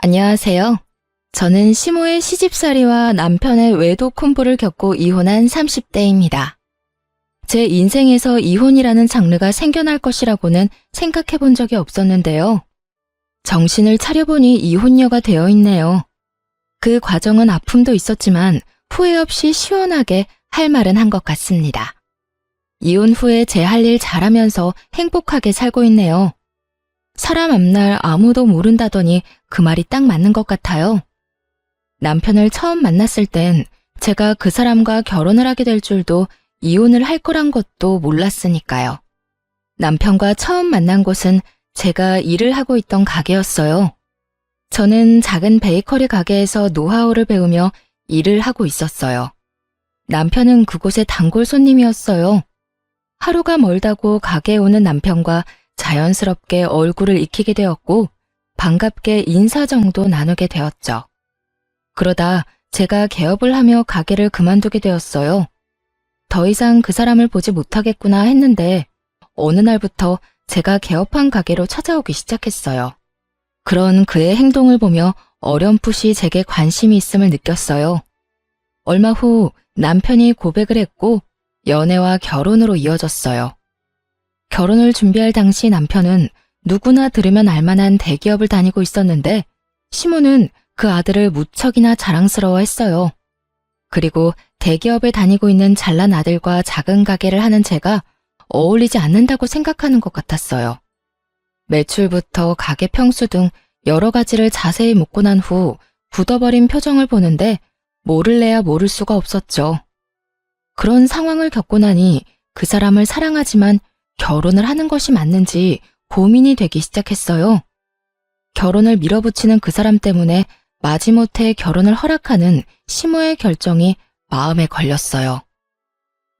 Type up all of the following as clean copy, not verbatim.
안녕하세요. 저는 시모의 시집살이와 남편의 외도 콤보를 겪고 이혼한 30대입니다. 제 인생에서 이혼이라는 장르가 생겨날 것이라고는 생각해 본 적이 없었는데요. 정신을 차려보니 이혼녀가 되어 있네요. 그 과정은 아픔도 있었지만 후회 없이 시원하게 할 말은 한 것 같습니다. 이혼 후에 제 할 일 잘하면서 행복하게 살고 있네요. 사람 앞날 아무도 모른다더니 그 말이 딱 맞는 것 같아요. 남편을 처음 만났을 땐 제가 그 사람과 결혼을 하게 될 줄도 이혼을 할 거란 것도 몰랐으니까요. 남편과 처음 만난 곳은 제가 일을 하고 있던 가게였어요. 저는 작은 베이커리 가게에서 노하우를 배우며 일을 하고 있었어요. 남편은 그곳의 단골 손님이었어요. 하루가 멀다고 가게에 오는 남편과 자연스럽게 얼굴을 익히게 되었고 반갑게 인사 정도 나누게 되었죠. 그러다 제가 개업을 하며 가게를 그만두게 되었어요. 더 이상 그 사람을 보지 못하겠구나 했는데 어느 날부터 제가 개업한 가게로 찾아오기 시작했어요. 그런 그의 행동을 보며 어렴풋이 제게 관심이 있음을 느꼈어요. 얼마 후 남편이 고백을 했고 연애와 결혼으로 이어졌어요. 결혼을 준비할 당시 남편은 누구나 들으면 알만한 대기업을 다니고 있었는데 시모는 그 아들을 무척이나 자랑스러워했어요. 그리고 대기업에 다니고 있는 잘난 아들과 작은 가게를 하는 제가 어울리지 않는다고 생각하는 것 같았어요. 매출부터 가게 평수 등 여러 가지를 자세히 묻고 난 후 굳어버린 표정을 보는데 모를래야 모를 수가 없었죠. 그런 상황을 겪고 나니 그 사람을 사랑하지만 결혼을 하는 것이 맞는지 고민이 되기 시작했어요. 결혼을 밀어붙이는 그 사람 때문에 마지못해 결혼을 허락하는 시모의 결정이 마음에 걸렸어요.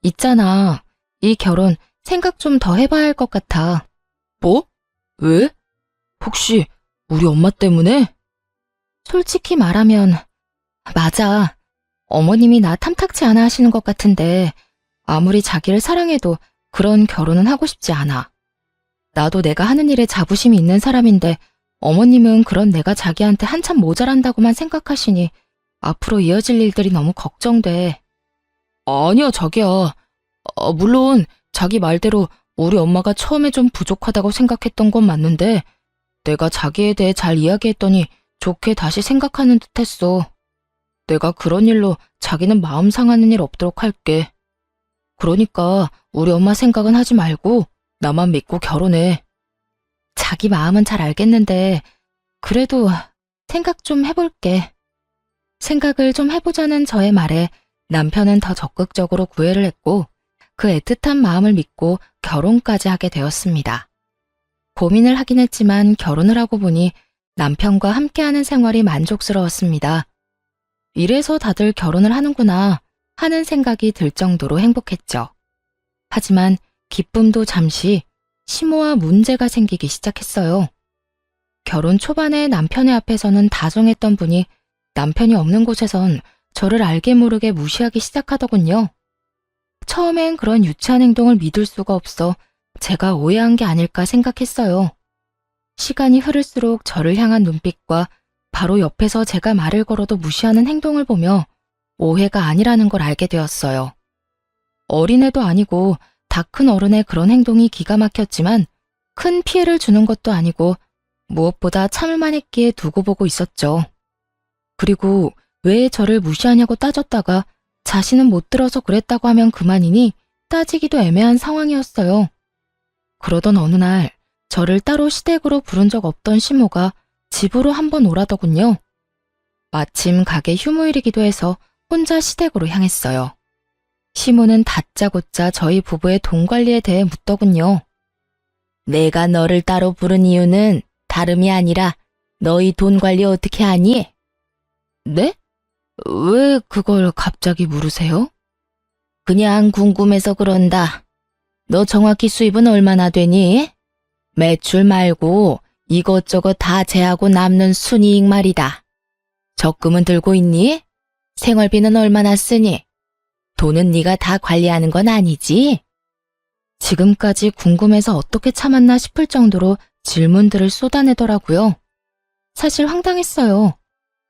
있잖아, 이 결혼 생각 좀 더 해봐야 할 것 같아. 뭐? 왜? 혹시 우리 엄마 때문에? 솔직히 말하면 맞아. 어머님이 나 탐탁치 않아 하시는 것 같은데 아무리 자기를 사랑해도 그런 결혼은 하고 싶지 않아. 나도 내가 하는 일에 자부심이 있는 사람인데 어머님은 그런 내가 자기한테 한참 모자란다고만 생각하시니 앞으로 이어질 일들이 너무 걱정돼. 아니야, 자기야. 물론 자기 말대로 우리 엄마가 처음에 좀 부족하다고 생각했던 건 맞는데 내가 자기에 대해 잘 이야기했더니 좋게 다시 생각하는 듯했어. 내가 그런 일로 자기는 마음 상하는 일 없도록 할게. 그러니까 우리 엄마 생각은 하지 말고 나만 믿고 결혼해. 자기 마음은 잘 알겠는데 그래도 생각 좀 해볼게. 생각을 좀 해보자는 저의 말에 남편은 더 적극적으로 구애를 했고 그 애틋한 마음을 믿고 결혼까지 하게 되었습니다. 고민을 하긴 했지만 결혼을 하고 보니 남편과 함께하는 생활이 만족스러웠습니다. 이래서 다들 결혼을 하는구나 하는 생각이 들 정도로 행복했죠. 하지만 기쁨도 잠시 시모와 문제가 생기기 시작했어요. 결혼 초반에 남편의 앞에서는 다정했던 분이 남편이 없는 곳에선 저를 알게 모르게 무시하기 시작하더군요. 처음엔 그런 유치한 행동을 믿을 수가 없어 제가 오해한 게 아닐까 생각했어요. 시간이 흐를수록 저를 향한 눈빛과 바로 옆에서 제가 말을 걸어도 무시하는 행동을 보며 오해가 아니라는 걸 알게 되었어요. 어린애도 아니고 다 큰 어른의 그런 행동이 기가 막혔지만 큰 피해를 주는 것도 아니고 무엇보다 참을만 했기에 두고 보고 있었죠. 그리고 왜 저를 무시하냐고 따졌다가 자신은 못 들어서 그랬다고 하면 그만이니 따지기도 애매한 상황이었어요. 그러던 어느 날 저를 따로 시댁으로 부른 적 없던 시모가 집으로 한번 오라더군요. 마침 가게 휴무일이기도 해서 혼자 시댁으로 향했어요. 시모는 다짜고짜 저희 부부의 돈 관리에 대해 묻더군요. 내가 너를 따로 부른 이유는 다름이 아니라 너희 돈 관리 어떻게 하니? 네? 왜 그걸 갑자기 물으세요? 그냥 궁금해서 그런다. 너 정확히 수입은 얼마나 되니? 매출 말고 이것저것 다 제하고 남는 순이익 말이다. 적금은 들고 있니? 생활비는 얼마나 쓰니? 돈은 네가 다 관리하는 건 아니지? 지금까지 궁금해서 어떻게 참았나 싶을 정도로 질문들을 쏟아내더라고요. 사실 황당했어요.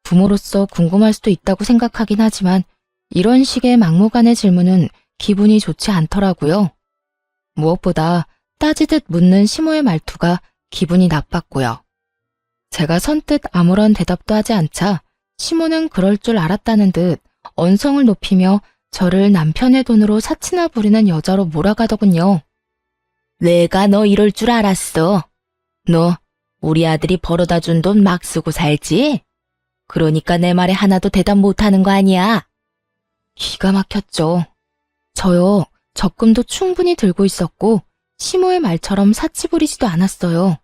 부모로서 궁금할 수도 있다고 생각하긴 하지만 이런 식의 막무가내 질문은 기분이 좋지 않더라고요. 무엇보다 따지듯 묻는 시모의 말투가 기분이 나빴고요. 제가 선뜻 아무런 대답도 하지 않자 시모는 그럴 줄 알았다는 듯 언성을 높이며 저를 남편의 돈으로 사치나 부리는 여자로 몰아가더군요. 내가 너 이럴 줄 알았어. 너 우리 아들이 벌어다 준 돈 막 쓰고 살지? 그러니까 내 말에 하나도 대답 못하는 거 아니야? 기가 막혔죠. 저요, 적금도 충분히 들고 있었고 시모의 말처럼 사치 부리지도 않았어요.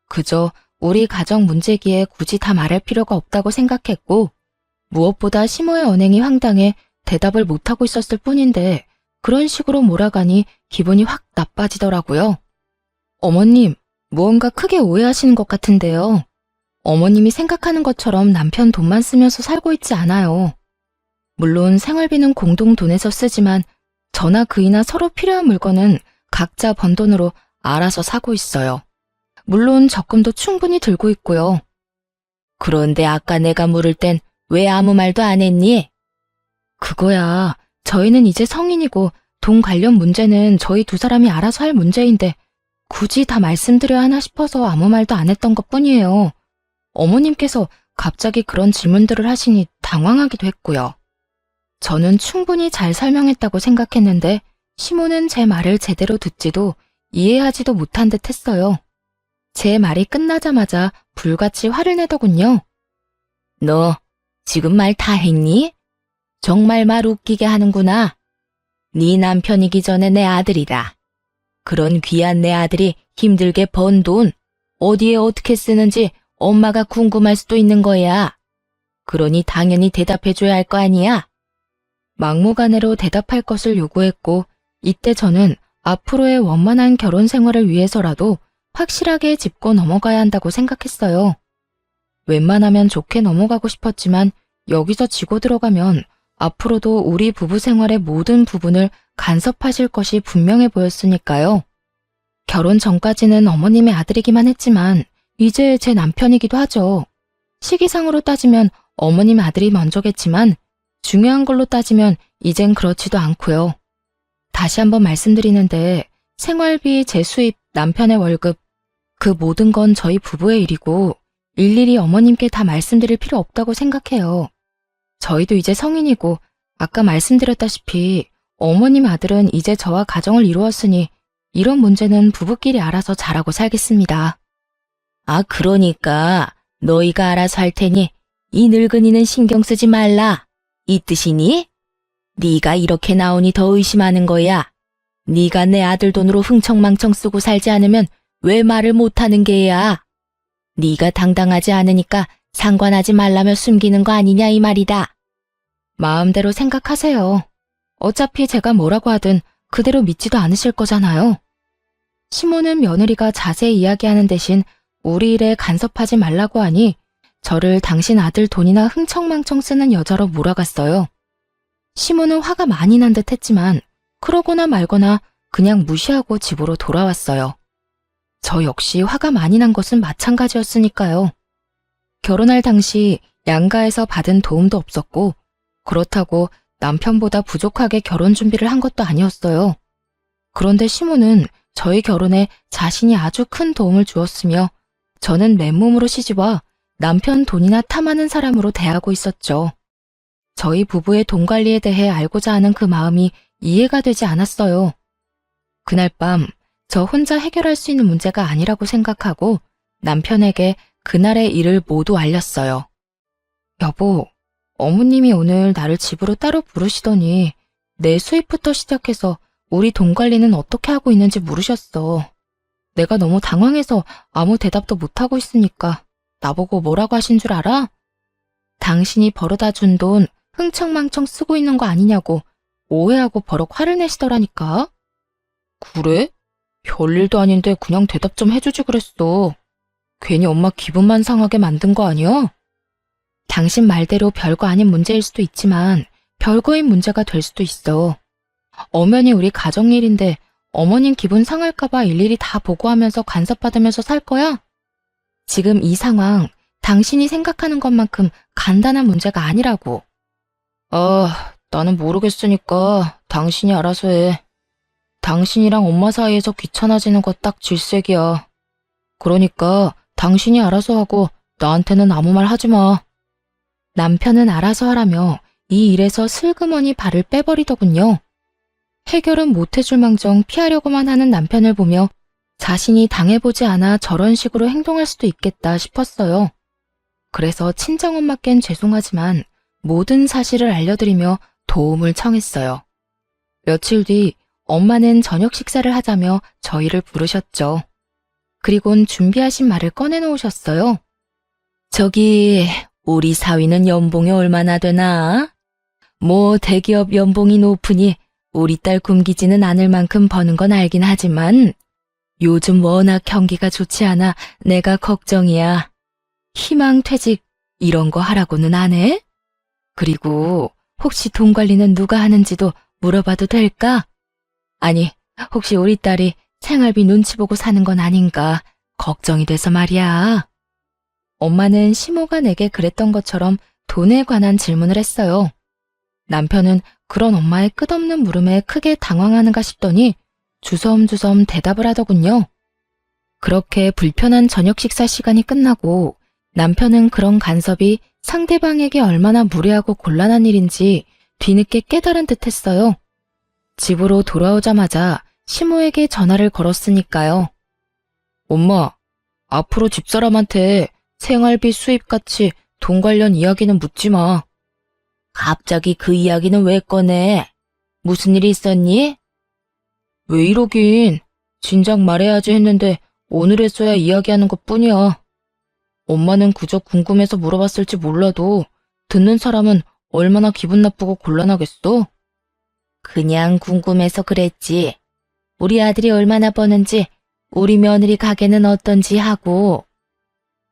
그저 우리 가정 문제기에 굳이 다 말할 필요가 없다고 생각했고 무엇보다 시모의 언행이 황당해 대답을 못하고 있었을 뿐인데 그런 식으로 몰아가니 기분이 확 나빠지더라고요. 어머님, 무언가 크게 오해하시는 것 같은데요. 어머님이 생각하는 것처럼 남편 돈만 쓰면서 살고 있지 않아요. 물론 생활비는 공동 돈에서 쓰지만 저나 그이나 서로 필요한 물건은 각자 번 돈으로 알아서 사고 있어요. 물론 적금도 충분히 들고 있고요. 그런데 아까 내가 물을 땐 왜 아무 말도 안 했니? 그거야, 저희는 이제 성인이고 돈 관련 문제는 저희 두 사람이 알아서 할 문제인데 굳이 다 말씀드려야 하나 싶어서 아무 말도 안 했던 것뿐이에요. 어머님께서 갑자기 그런 질문들을 하시니 당황하기도 했고요. 저는 충분히 잘 설명했다고 생각했는데 시모는 제 말을 제대로 듣지도 이해하지도 못한 듯 했어요. 제 말이 끝나자마자 불같이 화를 내더군요. 너 지금 말 다 했니? 정말 말 웃기게 하는구나. 네 남편이기 전에 내 아들이다. 그런 귀한 내 아들이 힘들게 번 돈 어디에 어떻게 쓰는지 엄마가 궁금할 수도 있는 거야. 그러니 당연히 대답해줘야 할 거 아니야. 막무가내로 대답할 것을 요구했고 이때 저는 앞으로의 원만한 결혼 생활을 위해서라도 확실하게 짚고 넘어가야 한다고 생각했어요. 웬만하면 좋게 넘어가고 싶었지만 여기서 지고 들어가면 앞으로도 우리 부부 생활의 모든 부분을 간섭하실 것이 분명해 보였으니까요. 결혼 전까지는 어머님의 아들이기만 했지만 이제 제 남편이기도 하죠. 시기상으로 따지면 어머님의 아들이 먼저겠지만 중요한 걸로 따지면 이젠 그렇지도 않고요. 다시 한번 말씀드리는데 생활비, 제 수입, 남편의 월급 그 모든 건 저희 부부의 일이고 일일이 어머님께 다 말씀드릴 필요 없다고 생각해요. 저희도 이제 성인이고 아까 말씀드렸다시피 어머님 아들은 이제 저와 가정을 이루었으니 이런 문제는 부부끼리 알아서 잘하고 살겠습니다. 아, 그러니까 너희가 알아서 할 테니 이 늙은이는 신경 쓰지 말라. 이 뜻이니? 네가 이렇게 나오니 더 의심하는 거야. 네가 내 아들 돈으로 흥청망청 쓰고 살지 않으면 왜 말을 못하는 게야? 네가 당당하지 않으니까 상관하지 말라며 숨기는 거 아니냐 이 말이다. 마음대로 생각하세요. 어차피 제가 뭐라고 하든 그대로 믿지도 않으실 거잖아요. 시모는 며느리가 자세히 이야기하는 대신 우리 일에 간섭하지 말라고 하니 저를 당신 아들 돈이나 흥청망청 쓰는 여자로 몰아갔어요. 시모는 화가 많이 난 듯 했지만 그러거나 말거나 그냥 무시하고 집으로 돌아왔어요. 저 역시 화가 많이 난 것은 마찬가지였으니까요. 결혼할 당시 양가에서 받은 도움도 없었고 그렇다고 남편보다 부족하게 결혼 준비를 한 것도 아니었어요. 그런데 시모는 저희 결혼에 자신이 아주 큰 도움을 주었으며 저는 맨몸으로 시집와 남편 돈이나 탐하는 사람으로 대하고 있었죠. 저희 부부의 돈 관리에 대해 알고자 하는 그 마음이 이해가 되지 않았어요. 그날 밤 저 혼자 해결할 수 있는 문제가 아니라고 생각하고 남편에게 그날의 일을 모두 알렸어요. 여보, 어머님이 오늘 나를 집으로 따로 부르시더니 내 수입부터 시작해서 우리 돈 관리는 어떻게 하고 있는지 물으셨어. 내가 너무 당황해서 아무 대답도 못하고 있으니까 나보고 뭐라고 하신 줄 알아? 당신이 벌어다 준 돈 흥청망청 쓰고 있는 거 아니냐고 오해하고 버럭 화를 내시더라니까. 그래? 별일도 아닌데 그냥 대답 좀 해주지 그랬어. 괜히 엄마 기분만 상하게 만든 거 아니야? 당신 말대로 별거 아닌 문제일 수도 있지만 별거인 문제가 될 수도 있어. 엄연히 우리 가정일인데 어머님 기분 상할까봐 일일이 다 보고하면서 간섭받으면서 살 거야? 지금 이 상황 당신이 생각하는 것만큼 간단한 문제가 아니라고. 나는 모르겠으니까 당신이 알아서 해. 당신이랑 엄마 사이에서 귀찮아지는 거 딱 질색이야. 그러니까 당신이 알아서 하고 나한테는 아무 말 하지 마. 남편은 알아서 하라며 이 일에서 슬그머니 발을 빼버리더군요. 해결은 못해줄 망정 피하려고만 하는 남편을 보며 자신이 당해보지 않아 저런 식으로 행동할 수도 있겠다 싶었어요. 그래서 친정엄마께는 죄송하지만 모든 사실을 알려드리며 도움을 청했어요. 며칠 뒤 엄마는 저녁 식사를 하자며 저희를 부르셨죠. 그리곤 준비하신 말을 꺼내놓으셨어요. 저기, 우리 사위는 연봉이 얼마나 되나? 뭐 대기업 연봉이 높으니 우리 딸 굶기지는 않을 만큼 버는 건 알긴 하지만 요즘 워낙 경기가 좋지 않아 내가 걱정이야. 희망퇴직 이런 거 하라고는 안 해? 그리고 혹시 돈 관리는 누가 하는지도 물어봐도 될까? 아니, 혹시 우리 딸이 생활비 눈치 보고 사는 건 아닌가 걱정이 돼서 말이야. 엄마는 시모가 내게 그랬던 것처럼 돈에 관한 질문을 했어요. 남편은 그런 엄마의 끝없는 물음에 크게 당황하는가 싶더니 주섬주섬 대답을 하더군요. 그렇게 불편한 저녁 식사 시간이 끝나고 남편은 그런 간섭이 상대방에게 얼마나 무례하고 곤란한 일인지 뒤늦게 깨달은 듯 했어요. 집으로 돌아오자마자 시모에게 전화를 걸었으니까요. 엄마, 앞으로 집사람한테 생활비 수입같이 돈 관련 이야기는 묻지 마. 갑자기 그 이야기는 왜 꺼내? 무슨 일이 있었니? 왜 이러긴. 진작 말해야지 했는데 오늘에서야 이야기하는 것뿐이야. 엄마는 그저 궁금해서 물어봤을지 몰라도 듣는 사람은 얼마나 기분 나쁘고 곤란하겠어? 그냥 궁금해서 그랬지. 우리 아들이 얼마나 버는지, 우리 며느리 가게는 어떤지 하고.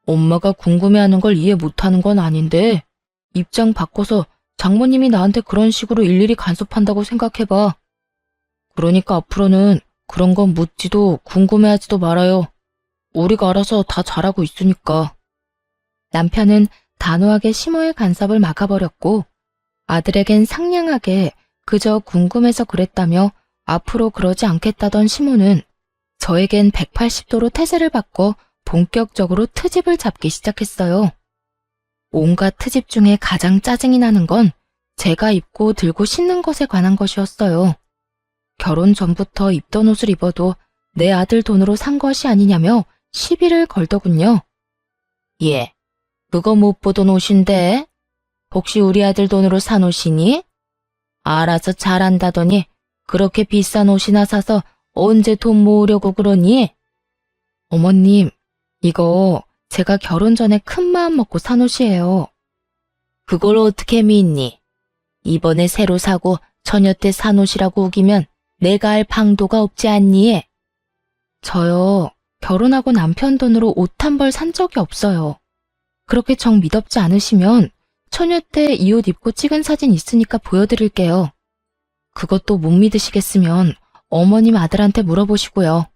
엄마가 궁금해하는 걸 이해 못하는 건 아닌데 입장 바꿔서 장모님이 나한테 그런 식으로 일일이 간섭한다고 생각해봐. 그러니까 앞으로는 그런 건 묻지도 궁금해하지도 말아요. 우리가 알아서 다 잘하고 있으니까. 남편은 단호하게 시모의 간섭을 막아버렸고 아들에겐 상냥하게 그저 궁금해서 그랬다며 앞으로 그러지 않겠다던 시모는 저에겐 180도로 태세를 바꿔 본격적으로 트집을 잡기 시작했어요. 온갖 트집 중에 가장 짜증이 나는 건 제가 입고 들고 신는 것에 관한 것이었어요. 결혼 전부터 입던 옷을 입어도 내 아들 돈으로 산 것이 아니냐며 시비를 걸더군요. 예, 그거 못 보던 옷인데 혹시 우리 아들 돈으로 산 옷이니? 알아서 잘한다더니 그렇게 비싼 옷이나 사서 언제 돈 모으려고 그러니? 어머님, 이거 제가 결혼 전에 큰 마음 먹고 산 옷이에요. 그걸 어떻게 믿니? 이번에 새로 사고 처녀 때 산 옷이라고 우기면 내가 할 방도가 없지 않니? 저요, 결혼하고 남편 돈으로 옷 한 벌 산 적이 없어요. 그렇게 정 믿업지 않으시면 처녀 때 이 옷 입고 찍은 사진 있으니까 보여드릴게요. 그것도 못 믿으시겠으면 어머님 아들한테 물어보시고요.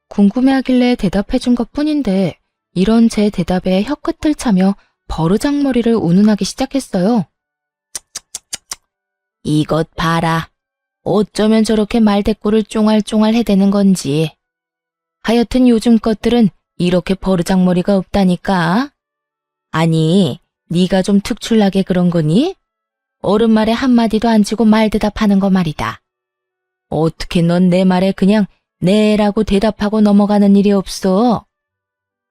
궁금해하길래 대답해준 것뿐인데 이런 제 대답에 혀끝을 차며 버르장머리를 운운하기 시작했어요. 이것 봐라. 어쩌면 저렇게 말대꾸를 쫑알쫑알 해대는 건지. 하여튼 요즘 것들은 이렇게 버르장머리가 없다니까. 아니, 네가 좀 특출나게 그런 거니? 어른 말에 한마디도 안 치고 말 대답하는 거 말이다. 어떻게 넌 내 말에 그냥 네라고 대답하고 넘어가는 일이 없어?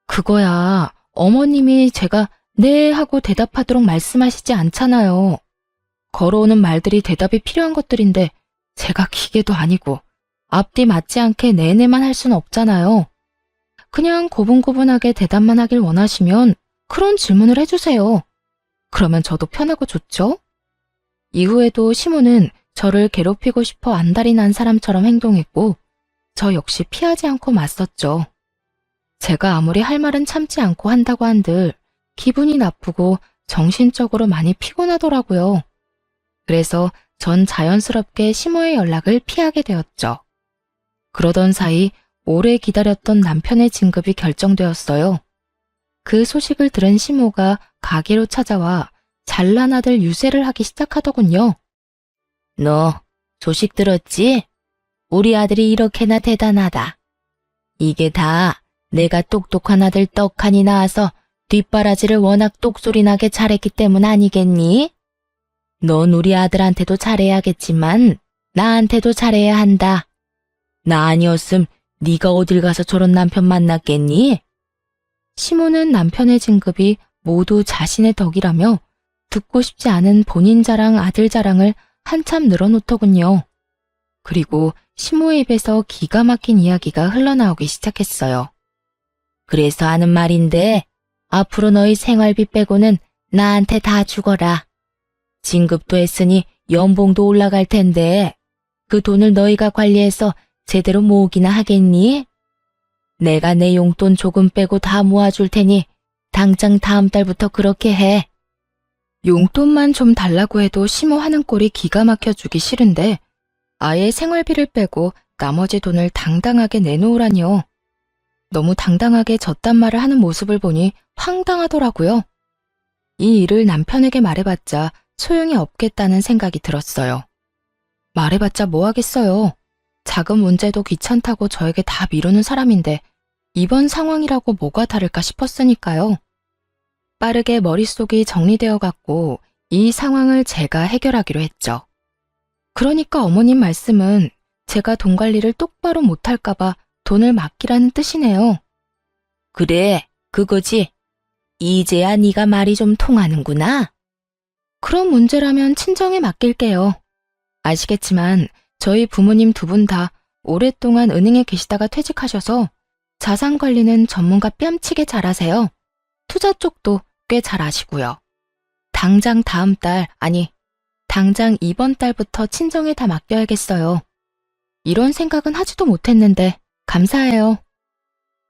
그거야, 어머님이 제가 네 하고 대답하도록 말씀하시지 않잖아요. 걸어오는 말들이 대답이 필요한 것들인데 제가 기계도 아니고 앞뒤 맞지 않게 네네만 할 수는 없잖아요. 그냥 고분고분하게 대답만 하길 원하시면 그런 질문을 해주세요. 그러면 저도 편하고 좋죠? 이후에도 시모는 저를 괴롭히고 싶어 안달이 난 사람처럼 행동했고 저 역시 피하지 않고 맞섰죠. 제가 아무리 할 말은 참지 않고 한다고 한들 기분이 나쁘고 정신적으로 많이 피곤하더라고요. 그래서 전 자연스럽게 시모의 연락을 피하게 되었죠. 그러던 사이 오래 기다렸던 남편의 진급이 결정되었어요. 그 소식을 들은 시모가 가게로 찾아와 잘난 아들 유세를 하기 시작하더군요. 너 소식 들었지? 우리 아들이 이렇게나 대단하다. 이게 다 내가 똑똑한 아들 떡하니 낳아서 뒷바라지를 워낙 똑소리나게 잘했기 때문 아니겠니? 넌 우리 아들한테도 잘해야겠지만 나한테도 잘해야 한다. 나 아니었음 네가 어딜 가서 저런 남편 만났겠니? 시모는 남편의 진급이 모두 자신의 덕이라며 듣고 싶지 않은 본인 자랑, 아들 자랑을 한참 늘어놓더군요. 그리고 시모의 입에서 기가 막힌 이야기가 흘러나오기 시작했어요. 그래서 하는 말인데 앞으로 너희 생활비 빼고는 나한테 다 주거라. 진급도 했으니 연봉도 올라갈 텐데 그 돈을 너희가 관리해서 제대로 모으기나 하겠니? 내가 내 용돈 조금 빼고 다 모아줄 테니 당장 다음 달부터 그렇게 해. 용돈만 좀 달라고 해도 시모 하는 꼴이 기가 막혀주기 싫은데 아예 생활비를 빼고 나머지 돈을 당당하게 내놓으라니요. 너무 당당하게 저딴 말을 하는 모습을 보니 황당하더라고요. 이 일을 남편에게 말해봤자 소용이 없겠다는 생각이 들었어요. 말해봤자 뭐 하겠어요. 작은 문제도 귀찮다고 저에게 다 미루는 사람인데 이번 상황이라고 뭐가 다를까 싶었으니까요. 빠르게 머릿속이 정리되어 갔고 이 상황을 제가 해결하기로 했죠. 그러니까 어머님 말씀은 제가 돈 관리를 똑바로 못할까봐 돈을 맡기라는 뜻이네요. 그래, 그거지. 이제야 네가 말이 좀 통하는구나. 그런 문제라면 친정에 맡길게요. 아시겠지만 저희 부모님 두 분 다 오랫동안 은행에 계시다가 퇴직하셔서 자산 관리는 전문가 뺨치게 잘하세요. 투자 쪽도 꽤 잘 아시고요. 당장 다음 달, 아니 당장 이번 달부터 친정에 다 맡겨야겠어요. 이런 생각은 하지도 못했는데 감사해요.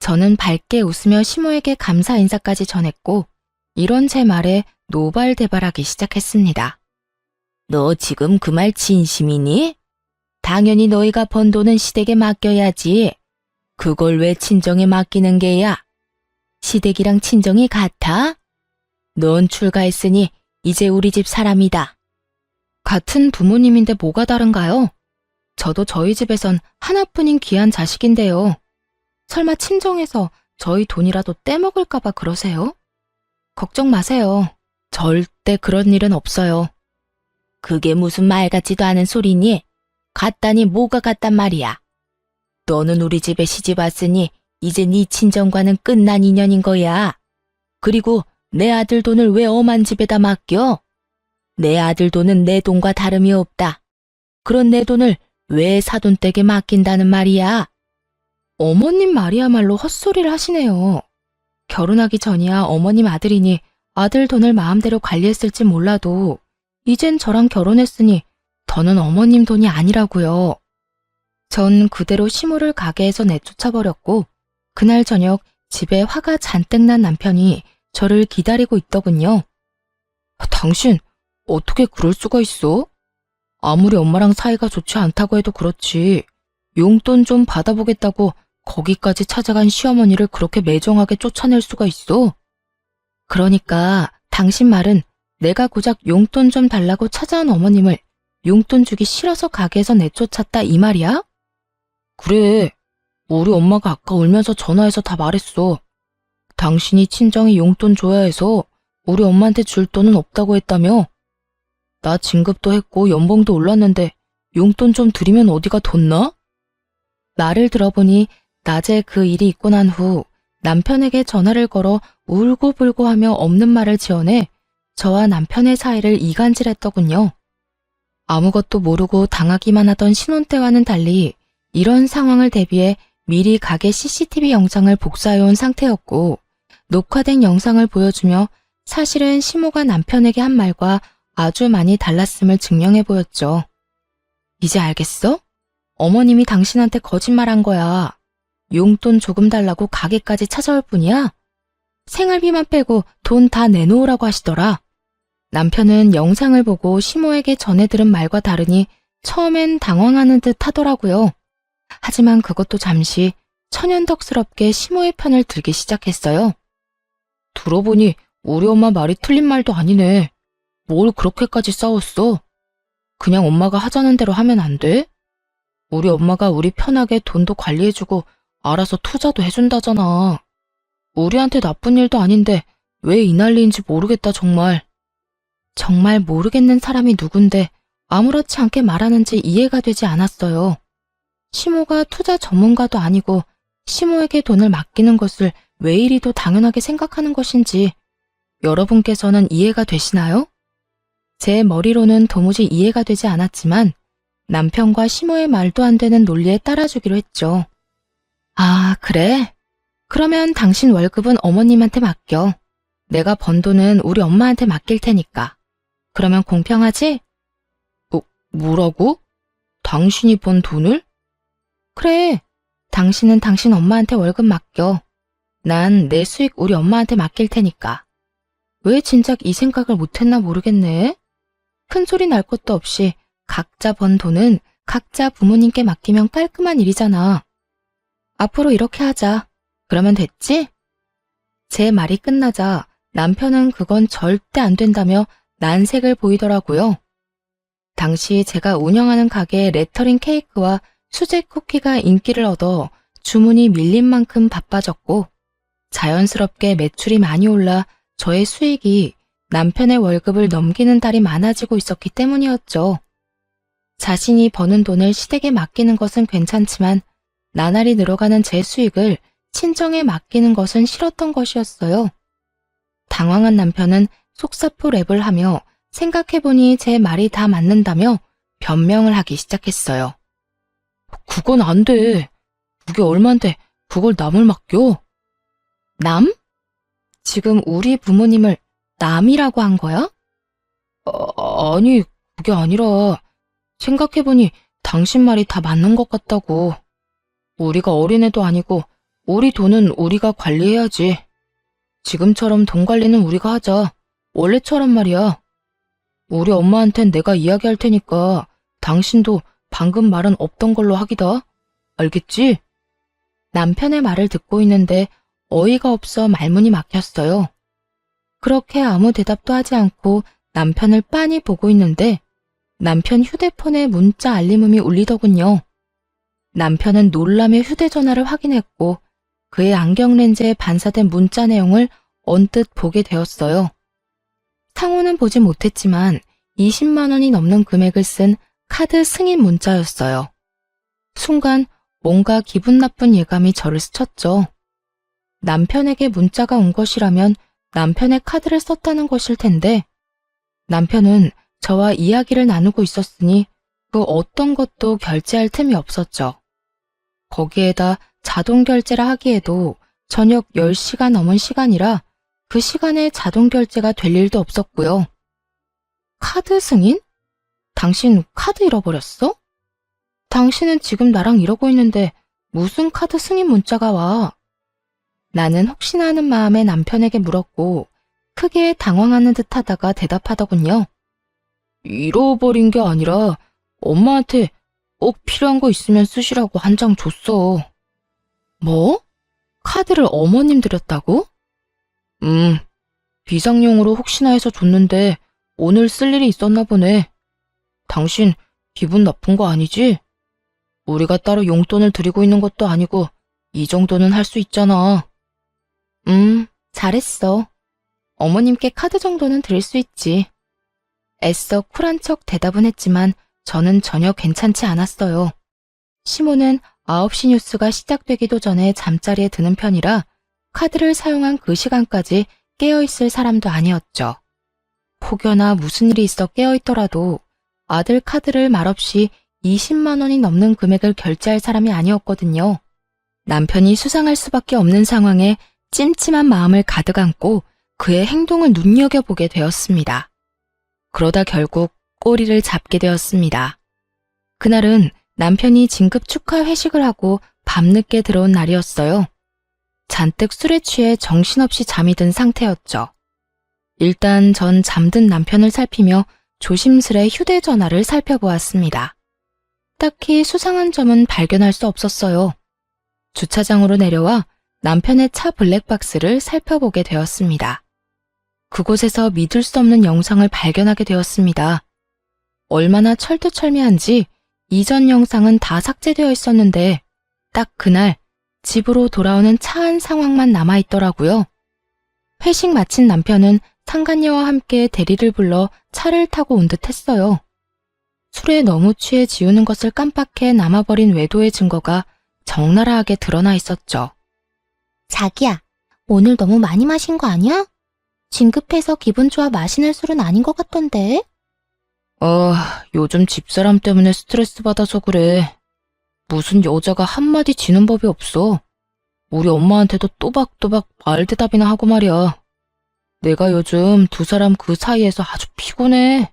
저는 밝게 웃으며 시모에게 감사 인사까지 전했고 이런 제 말에 노발대발하기 시작했습니다. 너 지금 그 말 진심이니? 당연히 너희가 번 돈은 시댁에 맡겨야지. 그걸 왜 친정에 맡기는 게야? 시댁이랑 친정이 같아? 넌 출가했으니 이제 우리 집 사람이다. 같은 부모님인데 뭐가 다른가요? 저도 저희 집에선 하나뿐인 귀한 자식인데요. 설마 친정에서 저희 돈이라도 떼먹을까봐 그러세요? 걱정 마세요. 절대 그런 일은 없어요. 그게 무슨 말 같지도 않은 소리니? 같다니 뭐가 같단 말이야. 너는 우리 집에 시집 왔으니 이제 네 친정과는 끝난 인연인 거야. 그리고 내 아들 돈을 왜 엄한 집에다 맡겨? 내 아들 돈은 내 돈과 다름이 없다. 그런 내 돈을 왜 사돈댁에 맡긴다는 말이야? 어머님 말이야말로 헛소리를 하시네요. 결혼하기 전이야 어머님 아들이니 아들 돈을 마음대로 관리했을지 몰라도 이젠 저랑 결혼했으니 더는 어머님 돈이 아니라고요. 전 그대로 시모를 가게에서 내쫓아버렸고 그날 저녁 집에 화가 잔뜩 난 남편이 저를 기다리고 있더군요. 당신 어떻게 그럴 수가 있어? 아무리 엄마랑 사이가 좋지 않다고 해도 그렇지. 용돈 좀 받아보겠다고 거기까지 찾아간 시어머니를 그렇게 매정하게 쫓아낼 수가 있어? 그러니까 당신 말은 내가 고작 용돈 좀 달라고 찾아온 어머님을 용돈 주기 싫어서 가게에서 내쫓았다 이 말이야? 그래. 우리 엄마가 아까 울면서 전화해서 다 말했어. 당신이 친정에 용돈 줘야 해서 우리 엄마한테 줄 돈은 없다고 했다며? 나 진급도 했고 연봉도 올랐는데 용돈 좀 드리면 어디가 덧나? 말을 들어보니 낮에 그 일이 있고 난 후 남편에게 전화를 걸어 울고불고 하며 없는 말을 지어내 저와 남편의 사이를 이간질했더군요. 아무것도 모르고 당하기만 하던 신혼 때와는 달리 이런 상황을 대비해 미리 가게 CCTV 영상을 복사해온 상태였고 녹화된 영상을 보여주며 사실은 시모가 남편에게 한 말과 아주 많이 달랐음을 증명해 보였죠. 이제 알겠어? 어머님이 당신한테 거짓말한 거야. 용돈 조금 달라고 가게까지 찾아올 뿐이야? 생활비만 빼고 돈 다 내놓으라고 하시더라. 남편은 영상을 보고 시모에게 전해 들은 말과 다르니 처음엔 당황하는 듯 하더라고요. 하지만 그것도 잠시 천연덕스럽게 시모의 편을 들기 시작했어요. 들어보니 우리 엄마 말이 틀린 말도 아니네. 뭘 그렇게까지 싸웠어? 그냥 엄마가 하자는 대로 하면 안 돼? 우리 엄마가 우리 편하게 돈도 관리해주고 알아서 투자도 해준다잖아. 우리한테 나쁜 일도 아닌데 왜 이 난리인지 모르겠다 정말. 정말 모르겠는 사람이 누군데 아무렇지 않게 말하는지 이해가 되지 않았어요. 시모가 투자 전문가도 아니고 시모에게 돈을 맡기는 것을 왜 이리도 당연하게 생각하는 것인지 여러분께서는 이해가 되시나요? 제 머리로는 도무지 이해가 되지 않았지만 남편과 시모의 말도 안 되는 논리에 따라주기로 했죠. 아, 그래? 그러면 당신 월급은 어머님한테 맡겨. 내가 번 돈은 우리 엄마한테 맡길 테니까. 그러면 공평하지? 뭐라고? 당신이 번 돈을? 그래. 당신은 당신 엄마한테 월급 맡겨. 난 내 수익 우리 엄마한테 맡길 테니까. 왜 진작 이 생각을 못했나 모르겠네. 큰 소리 날 것도 없이 각자 번 돈은 각자 부모님께 맡기면 깔끔한 일이잖아. 앞으로 이렇게 하자. 그러면 됐지? 제 말이 끝나자 남편은 그건 절대 안 된다며 난색을 보이더라고요. 당시 제가 운영하는 가게의 레터링 케이크와 수제 쿠키가 인기를 얻어 주문이 밀린 만큼 바빠졌고 자연스럽게 매출이 많이 올라 저의 수익이 남편의 월급을 넘기는 달이 많아지고 있었기 때문이었죠. 자신이 버는 돈을 시댁에 맡기는 것은 괜찮지만 나날이 늘어가는 제 수익을 친정에 맡기는 것은 싫었던 것이었어요. 당황한 남편은 속사포 랩을 하며 생각해보니 제 말이 다 맞는다며 변명을 하기 시작했어요. 그건 안 돼. 그게 얼만데 그걸 남을 맡겨? 남? 지금 우리 부모님을 남이라고 한 거야? 아니, 그게 아니라 생각해보니 당신 말이 다 맞는 것 같다고. 우리가 어린애도 아니고 우리 돈은 우리가 관리해야지. 지금처럼 돈 관리는 우리가 하자. 원래처럼 말이야. 우리 엄마한텐 내가 이야기할 테니까 당신도 방금 말은 없던 걸로 하기다. 알겠지? 남편의 말을 듣고 있는데 어이가 없어 말문이 막혔어요. 그렇게 아무 대답도 하지 않고 남편을 빤히 보고 있는데 남편 휴대폰에 문자 알림음이 울리더군요. 남편은 놀라며 휴대전화를 확인했고 그의 안경렌즈에 반사된 문자 내용을 언뜻 보게 되었어요. 상호는 보지 못했지만 20만 원이 넘는 금액을 쓴 카드 승인 문자였어요. 순간 뭔가 기분 나쁜 예감이 저를 스쳤죠. 남편에게 문자가 온 것이라면 남편의 카드를 썼다는 것일 텐데 남편은 저와 이야기를 나누고 있었으니 그 어떤 것도 결제할 틈이 없었죠. 거기에다 자동 결제라 하기에도 저녁 10시가 넘은 시간이라 그 시간에 자동 결제가 될 일도 없었고요. 카드 승인? 당신 카드 잃어버렸어? 당신은 지금 나랑 이러고 있는데 무슨 카드 승인 문자가 와? 나는 혹시나 하는 마음에 남편에게 물었고 크게 당황하는 듯 하다가 대답하더군요. 잃어버린 게 아니라 엄마한테 꼭 필요한 거 있으면 쓰시라고 한 장 줬어. 뭐? 카드를 어머님 드렸다고? 비상용으로 혹시나 해서 줬는데 오늘 쓸 일이 있었나 보네. 당신 기분 나쁜 거 아니지? 우리가 따로 용돈을 드리고 있는 것도 아니고 이 정도는 할 수 있잖아. 잘했어. 어머님께 카드 정도는 드릴 수 있지. 애써 쿨한 척 대답은 했지만 저는 전혀 괜찮지 않았어요. 시모는 9시 뉴스가 시작되기도 전에 잠자리에 드는 편이라 카드를 사용한 그 시간까지 깨어있을 사람도 아니었죠. 혹여나 무슨 일이 있어 깨어있더라도 아들 카드를 말없이 20만 원이 넘는 금액을 결제할 사람이 아니었거든요. 남편이 수상할 수밖에 없는 상황에 찜찜한 마음을 가득 안고 그의 행동을 눈여겨보게 되었습니다. 그러다 결국 꼬리를 잡게 되었습니다. 그날은 남편이 진급 축하 회식을 하고 밤늦게 들어온 날이었어요. 잔뜩 술에 취해 정신없이 잠이 든 상태였죠. 일단 전 잠든 남편을 살피며 조심스레 휴대전화를 살펴보았습니다. 딱히 수상한 점은 발견할 수 없었어요. 주차장으로 내려와 남편의 차 블랙박스를 살펴보게 되었습니다. 그곳에서 믿을 수 없는 영상을 발견하게 되었습니다. 얼마나 철두철미한지 이전 영상은 다 삭제되어 있었는데 딱 그날 집으로 돌아오는 차 안 상황만 남아있더라고요. 회식 마친 남편은 상간녀와 함께 대리를 불러 차를 타고 온 듯 했어요. 술에 너무 취해 지우는 것을 깜빡해 남아버린 외도의 증거가 적나라하게 드러나 있었죠. 자기야, 오늘 너무 많이 마신 거 아니야? 진급해서 기분 좋아 마시는 술은 아닌 것 같던데. 요즘 집사람 때문에 스트레스 받아서 그래. 무슨 여자가 한마디 지는 법이 없어. 우리 엄마한테도 또박또박 말대답이나 하고 말이야. 내가 요즘 두 사람 그 사이에서 아주 피곤해.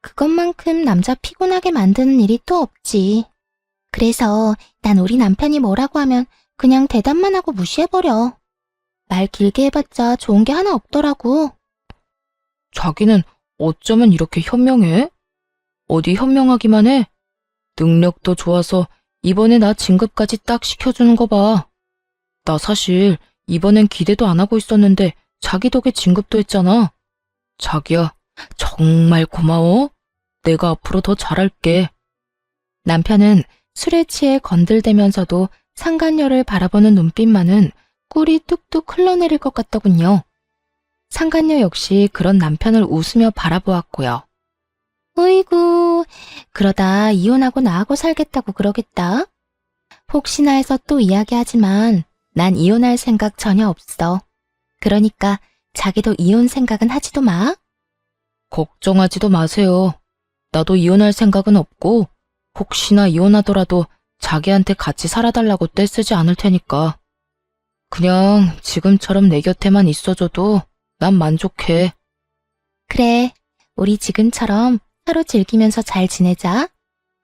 그것만큼 남자 피곤하게 만드는 일이 또 없지. 그래서 난 우리 남편이 뭐라고 하면 그냥 대답만 하고 무시해버려. 말 길게 해봤자 좋은 게 하나 없더라고. 자기는 어쩌면 이렇게 현명해? 어디 현명하기만 해? 능력도 좋아서 이번에 나 진급까지 딱 시켜주는 거 봐. 나 사실 이번엔 기대도 안 하고 있었는데 자기 덕에 진급도 했잖아. 자기야, 정말 고마워. 내가 앞으로 더 잘할게. 남편은 술에 취해 건들대면서도 상간녀를 바라보는 눈빛만은 꿀이 뚝뚝 흘러내릴 것 같더군요. 상간녀 역시 그런 남편을 웃으며 바라보았고요. 어이구, 그러다 이혼하고 나하고 살겠다고 그러겠다. 혹시나 해서 또 이야기하지만 난 이혼할 생각 전혀 없어. 그러니까 자기도 이혼 생각은 하지도 마. 걱정하지도 마세요. 나도 이혼할 생각은 없고 혹시나 이혼하더라도 자기한테 같이 살아달라고 떼쓰지 않을 테니까. 그냥 지금처럼 내 곁에만 있어줘도 난 만족해. 그래, 우리 지금처럼 서로 즐기면서 잘 지내자.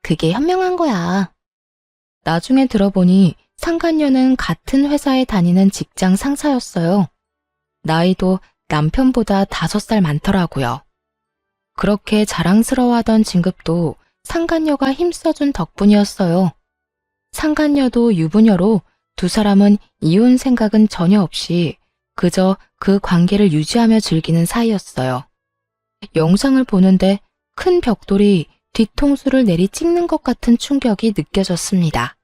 그게 현명한 거야. 나중에 들어보니 상간녀는 같은 회사에 다니는 직장 상사였어요. 나이도 남편보다 5살 많더라고요. 그렇게 자랑스러워하던 진급도 상간녀가 힘써준 덕분이었어요. 상간녀도 유부녀로 두 사람은 이혼 생각은 전혀 없이 그저 그 관계를 유지하며 즐기는 사이였어요. 영상을 보는데 큰 벽돌이 뒤통수를 내리 찍는 것 같은 충격이 느껴졌습니다.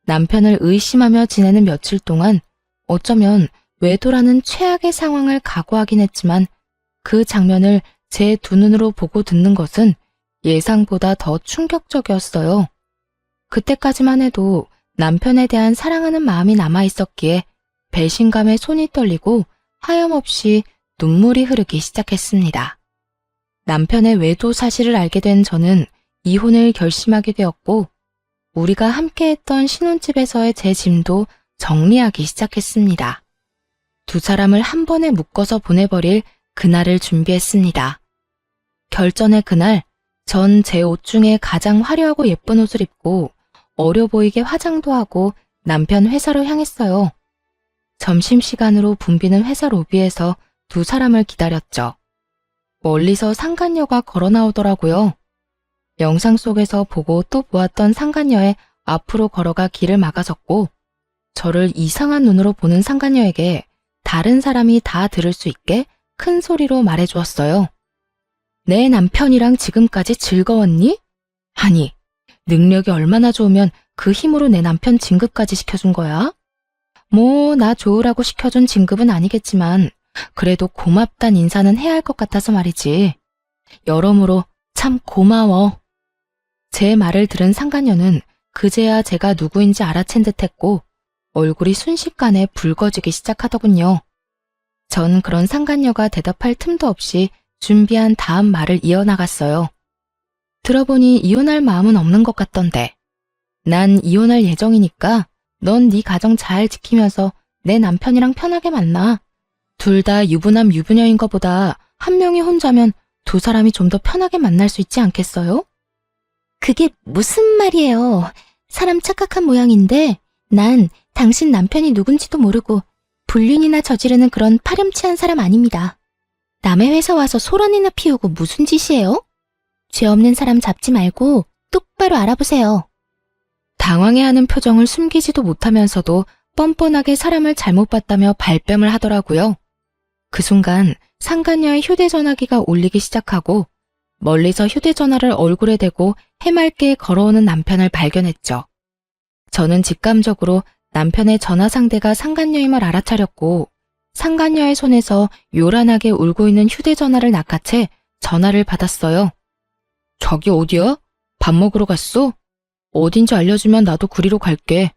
남편을 의심하며 지내는 며칠 동안 어쩌면 외도라는 최악의 상황을 각오하긴 했지만 그 장면을 제 두 눈으로 보고 듣는 것은 예상보다 더 충격적이었어요. 그때까지만 해도 남편에 대한 사랑하는 마음이 남아있었기에 배신감에 손이 떨리고 하염없이 눈물이 흐르기 시작했습니다. 남편의 외도 사실을 알게 된 저는 이혼을 결심하게 되었고 우리가 함께했던 신혼집에서의 제 짐도 정리하기 시작했습니다. 두 사람을 한 번에 묶어서 보내버릴 그날을 준비했습니다. 결전의 그날, 전 제 옷 중에 가장 화려하고 예쁜 옷을 입고 어려 보이게 화장도 하고 남편 회사로 향했어요. 점심시간으로 붐비는 회사 로비에서 두 사람을 기다렸죠. 멀리서 상간녀가 걸어 나오더라고요. 영상 속에서 보고 또 보았던 상간녀의 앞으로 걸어가 길을 막아섰고 저를 이상한 눈으로 보는 상간녀에게 다른 사람이 다 들을 수 있게 큰 소리로 말해주었어요. 내 남편이랑 지금까지 즐거웠니? 아니, 능력이 얼마나 좋으면 그 힘으로 내 남편 진급까지 시켜준 거야? 뭐, 나 좋으라고 시켜준 진급은 아니겠지만 그래도 고맙단 인사는 해야 할 것 같아서 말이지. 여러모로 참 고마워. 제 말을 들은 상간녀는 그제야 제가 누구인지 알아챈 듯했고 얼굴이 순식간에 붉어지기 시작하더군요. 전 그런 상간녀가 대답할 틈도 없이 준비한 다음 말을 이어나갔어요. 들어보니 이혼할 마음은 없는 것 같던데. 난 이혼할 예정이니까 넌 네 가정 잘 지키면서 내 남편이랑 편하게 만나. 둘 다 유부남 유부녀인 것보다 한 명이 혼자면 두 사람이 좀 더 편하게 만날 수 있지 않겠어요? 그게 무슨 말이에요. 사람 착각한 모양인데 난 당신 남편이 누군지도 모르고 불륜이나 저지르는 그런 파렴치한 사람 아닙니다. 남의 회사 와서 소란이나 피우고 무슨 짓이에요? 죄 없는 사람 잡지 말고 똑바로 알아보세요. 당황해하는 표정을 숨기지도 못하면서도 뻔뻔하게 사람을 잘못 봤다며 발뺌을 하더라고요. 그 순간 상간녀의 휴대전화기가 울리기 시작하고 멀리서 휴대전화를 얼굴에 대고 해맑게 걸어오는 남편을 발견했죠. 저는 직감적으로 남편의 전화 상대가 상간녀임을 알아차렸고 상간녀의 손에서 요란하게 울고 있는 휴대전화를 낚아채 전화를 받았어요. 자기 어디야? 밥 먹으러 갔어? 어딘지 알려주면 나도 그리로 갈게.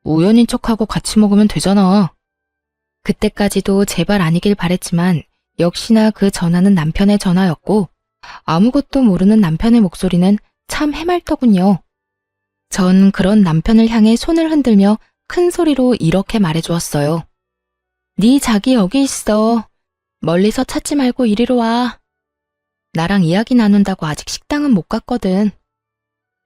우연인 척하고 같이 먹으면 되잖아. 그때까지도 제발 아니길 바랬지만 역시나 그 전화는 남편의 전화였고 아무것도 모르는 남편의 목소리는 참 해맑더군요. 전 그런 남편을 향해 손을 흔들며 큰 소리로 이렇게 말해주었어요. 네 자기 여기 있어. 멀리서 찾지 말고 이리로 와. 나랑 이야기 나눈다고 아직 식당은 못 갔거든.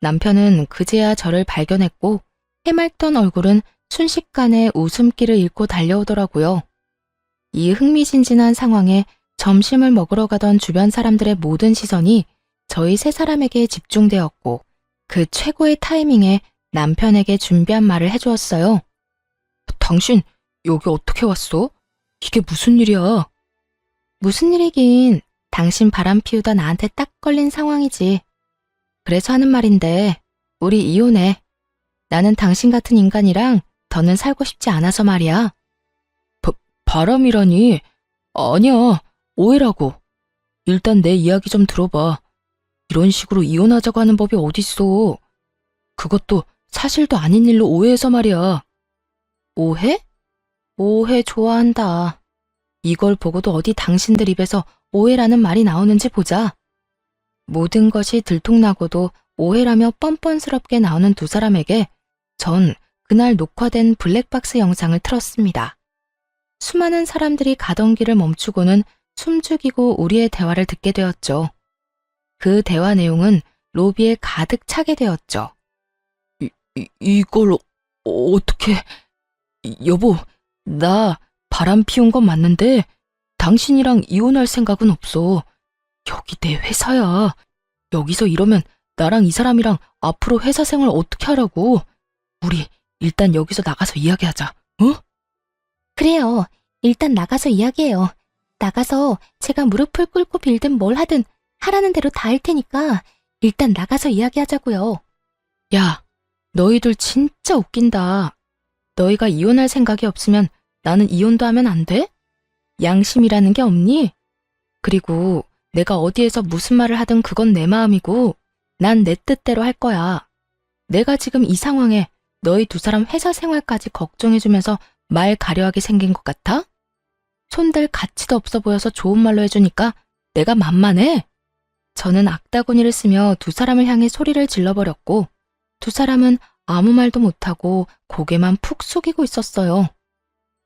남편은 그제야 저를 발견했고 해맑던 얼굴은 순식간에 웃음기를 잃고 달려오더라고요. 이 흥미진진한 상황에 점심을 먹으러 가던 주변 사람들의 모든 시선이 저희 세 사람에게 집중되었고 그 최고의 타이밍에 남편에게 준비한 말을 해주었어요. 당신 여기 어떻게 왔어? 이게 무슨 일이야? 무슨 일이긴 당신 바람 피우다 나한테 딱 걸린 상황이지. 그래서 하는 말인데 우리 이혼해. 나는 당신 같은 인간이랑 더는 살고 싶지 않아서 말이야. 바람이라니? 아니야, 오해라고. 일단 내 이야기 좀 들어봐. 이런 식으로 이혼하자고 하는 법이 어딨어. 그것도 사실도 아닌 일로 오해해서 말이야. 오해? 오해 좋아한다. 이걸 보고도 어디 당신들 입에서 오해라는 말이 나오는지 보자. 모든 것이 들통나고도 오해라며 뻔뻔스럽게 나오는 두 사람에게 전 그날 녹화된 블랙박스 영상을 틀었습니다. 수많은 사람들이 가던 길을 멈추고는 숨죽이고 우리의 대화를 듣게 되었죠. 그 대화 내용은 로비에 가득 차게 되었죠. 이걸 어떻게... 여보, 나 바람 피운 건 맞는데 당신이랑 이혼할 생각은 없어. 여기 내 회사야. 여기서 이러면 나랑 이 사람이랑 앞으로 회사 생활 어떻게 하라고. 우리 일단 여기서 나가서 이야기하자. 어? 그래요. 일단 나가서 이야기해요. 나가서 제가 무릎을 꿇고 빌든 뭘 하든 하라는 대로 다 할 테니까 일단 나가서 이야기하자고요. 야, 너희들 진짜 웃긴다. 너희가 이혼할 생각이 없으면 나는 이혼도 하면 안 돼? 양심이라는 게 없니? 그리고 내가 어디에서 무슨 말을 하든 그건 내 마음이고 난 내 뜻대로 할 거야. 내가 지금 이 상황에 너희 두 사람 회사 생활까지 걱정해주면서 말 가려하게 생긴 것 같아? 손댈 가치도 없어 보여서 좋은 말로 해주니까 내가 만만해? 저는 악다구니를 쓰며 두 사람을 향해 소리를 질러버렸고 두 사람은 아무 말도 못하고 고개만 푹 숙이고 있었어요.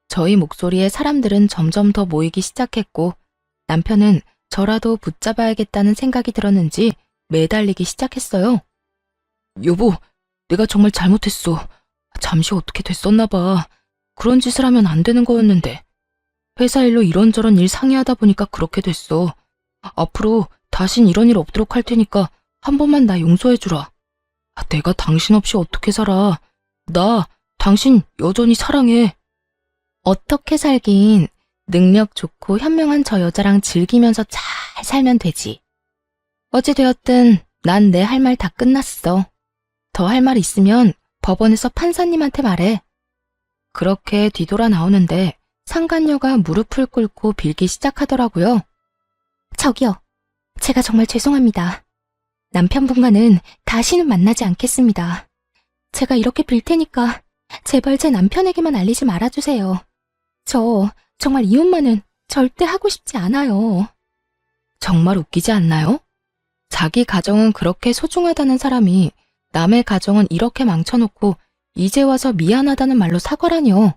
저희 목소리에 사람들은 점점 더 모이기 시작했고 남편은 저라도 붙잡아야겠다는 생각이 들었는지 매달리기 시작했어요. 여보, 내가 정말 잘못했어. 잠시 어떻게 됐었나 봐. 그런 짓을 하면 안 되는 거였는데. 회사 일로 이런저런 일 상의하다 보니까 그렇게 됐어. 앞으로 다신 이런 일 없도록 할 테니까 한 번만 나 용서해주라. 내가 당신 없이 어떻게 살아. 나 당신 여전히 사랑해. 어떻게 살긴 능력 좋고 현명한 저 여자랑 즐기면서 잘 살면 되지. 어찌되었든 난 내 할 말 다 끝났어. 더 할 말 있으면 법원에서 판사님한테 말해. 그렇게 뒤돌아 나오는데 상간녀가 무릎을 꿇고 빌기 시작하더라고요. 저기요. 제가 정말 죄송합니다. 남편분과는 다시는 만나지 않겠습니다. 제가 이렇게 빌 테니까 제발 제 남편에게만 알리지 말아주세요. 저 정말 이혼만은 절대 하고 싶지 않아요. 정말 웃기지 않나요? 자기 가정은 그렇게 소중하다는 사람이 남의 가정은 이렇게 망쳐놓고 이제 와서 미안하다는 말로 사과라뇨.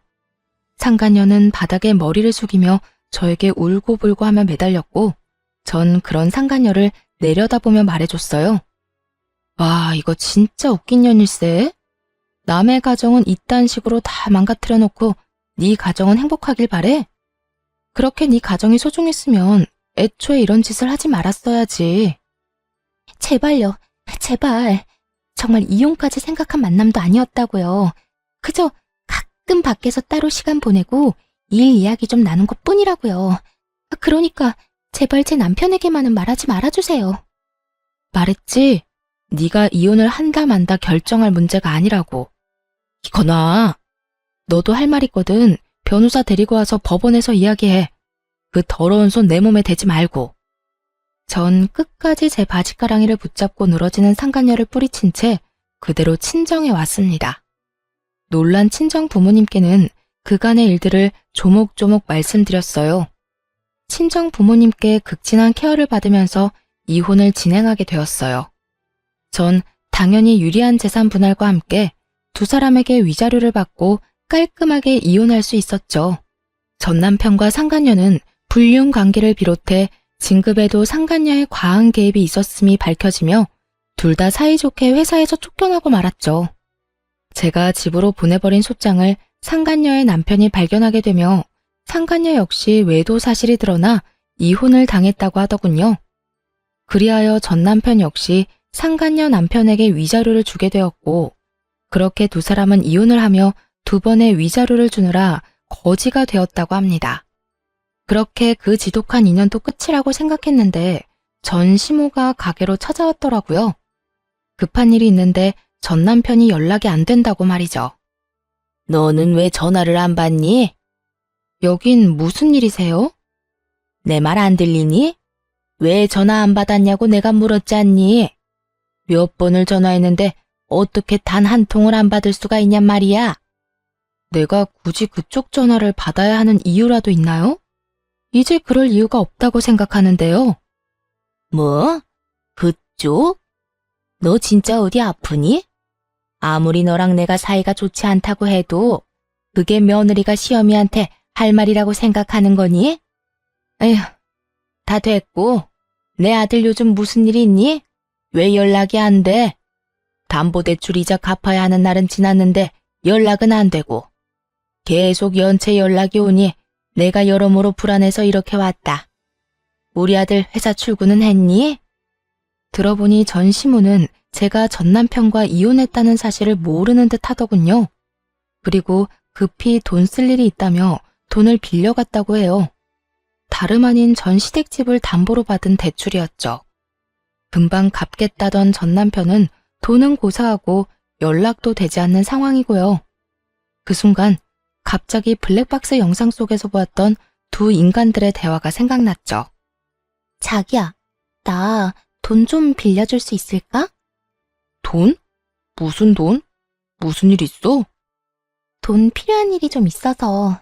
상간녀는 바닥에 머리를 숙이며 저에게 울고불고 하며 매달렸고 전 그런 상간녀를 내려다보며 말해줬어요. 와, 이거 진짜 웃긴 년일세. 남의 가정은 이딴 식으로 다 망가뜨려 놓고 네 가정은 행복하길 바래? 그렇게 네 가정이 소중했으면 애초에 이런 짓을 하지 말았어야지. 제발요. 제발. 정말 이혼까지 생각한 만남도 아니었다고요. 그저 가끔 밖에서 따로 시간 보내고 일 이야기 좀 나눈 것 뿐이라고요. 그러니까 제발 제 남편에게만은 말하지 말아주세요. 말했지? 네가 이혼을 한다 만다 결정할 문제가 아니라고. 이거나, 너도 할 말 있거든. 변호사 데리고 와서 법원에서 이야기해. 그 더러운 손 내 몸에 대지 말고. 전 끝까지 제 바지가랑이를 붙잡고 늘어지는 상간녀를 뿌리친 채 그대로 친정에 왔습니다. 놀란 친정 부모님께는 그간의 일들을 조목조목 말씀드렸어요. 친정 부모님께 극진한 케어를 받으면서 이혼을 진행하게 되었어요. 전 당연히 유리한 재산 분할과 함께 두 사람에게 위자료를 받고 깔끔하게 이혼할 수 있었죠. 전 남편과 상간녀는 불륜 관계를 비롯해 진급에도 상간녀의 과한 개입이 있었음이 밝혀지며 둘 다 사이좋게 회사에서 쫓겨나고 말았죠. 제가 집으로 보내버린 소장을 상간녀의 남편이 발견하게 되며 상간녀 역시 외도 사실이 드러나 이혼을 당했다고 하더군요. 그리하여 전 남편 역시 상간녀 남편에게 위자료를 주게 되었고 그렇게 두 사람은 이혼을 하며 두 번의 위자료를 주느라 거지가 되었다고 합니다. 그렇게 그 지독한 인연도 끝이라고 생각했는데 전 시모가 가게로 찾아왔더라고요. 급한 일이 있는데 전 남편이 연락이 안 된다고 말이죠. 너는 왜 전화를 안 받니? 여긴 무슨 일이세요? 내 말 안 들리니? 왜 전화 안 받았냐고 내가 물었지 않니? 몇 번을 전화했는데 어떻게 단 한 통을 안 받을 수가 있냔 말이야? 내가 굳이 그쪽 전화를 받아야 하는 이유라도 있나요? 이제 그럴 이유가 없다고 생각하는데요. 뭐? 그쪽? 너 진짜 어디 아프니? 아무리 너랑 내가 사이가 좋지 않다고 해도 그게 며느리가 시어미한테 할 말이라고 생각하는 거니? 에휴, 다 됐고 내 아들 요즘 무슨 일 있니? 왜 연락이 안 돼? 담보대출 이자 갚아야 하는 날은 지났는데 연락은 안 되고 계속 연체 연락이 오니 내가 여러모로 불안해서 이렇게 왔다. 우리 아들 회사 출근은 했니? 들어보니 전 시모는 제가 전 남편과 이혼했다는 사실을 모르는 듯 하더군요. 그리고 급히 돈 쓸 일이 있다며 돈을 빌려갔다고 해요. 다름 아닌 전 시댁집을 담보로 받은 대출이었죠. 금방 갚겠다던 전 남편은 돈은 고사하고 연락도 되지 않는 상황이고요. 그 순간 갑자기 블랙박스 영상 속에서 보았던 두 인간들의 대화가 생각났죠. 자기야, 나 돈 좀 빌려줄 수 있을까? 돈? 무슨 돈? 무슨 일 있어? 돈 필요한 일이 좀 있어서.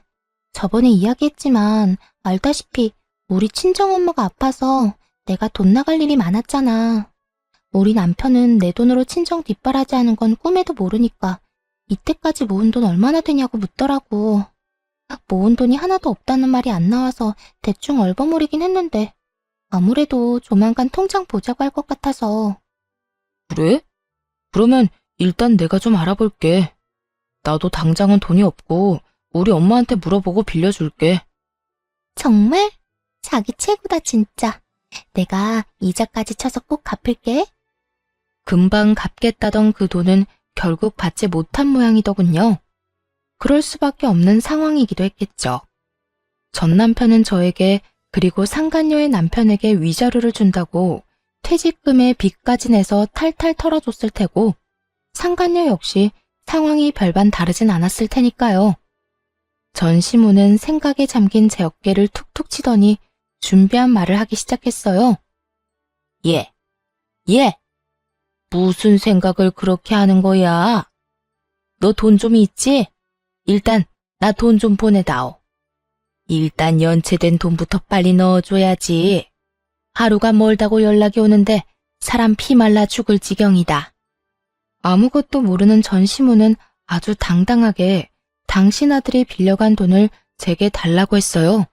저번에 이야기했지만 알다시피 우리 친정엄마가 아파서 내가 돈 나갈 일이 많았잖아. 우리 남편은 내 돈으로 친정 뒷바라지 하는 건 꿈에도 모르니까 이때까지 모은 돈 얼마나 되냐고 묻더라고. 모은 돈이 하나도 없다는 말이 안 나와서 대충 얼버무리긴 했는데 아무래도 조만간 통장 보자고 할 것 같아서. 그래? 그러면 일단 내가 좀 알아볼게. 나도 당장은 돈이 없고 우리 엄마한테 물어보고 빌려줄게. 정말? 자기 최고다 진짜. 내가 이자까지 쳐서 꼭 갚을게. 금방 갚겠다던 그 돈은 결국 받지 못한 모양이더군요. 그럴 수밖에 없는 상황이기도 했겠죠. 전 남편은 저에게 그리고 상간녀의 남편에게 위자료를 준다고 퇴직금의 빚까지 내서 탈탈 털어줬을 테고 상간녀 역시 상황이 별반 다르진 않았을 테니까요. 전 시모는 생각에 잠긴 제 어깨를 툭툭 치더니 준비한 말을 하기 시작했어요. 예. 무슨 생각을 그렇게 하는 거야? 너 돈 좀 있지? 일단 나 돈 좀 보내다오. 일단 연체된 돈부터 빨리 넣어줘야지. 하루가 멀다고 연락이 오는데 사람 피 말라 죽을 지경이다. 아무것도 모르는 전 시모는 아주 당당하게 당신 아들이 빌려간 돈을 제게 달라고 했어요.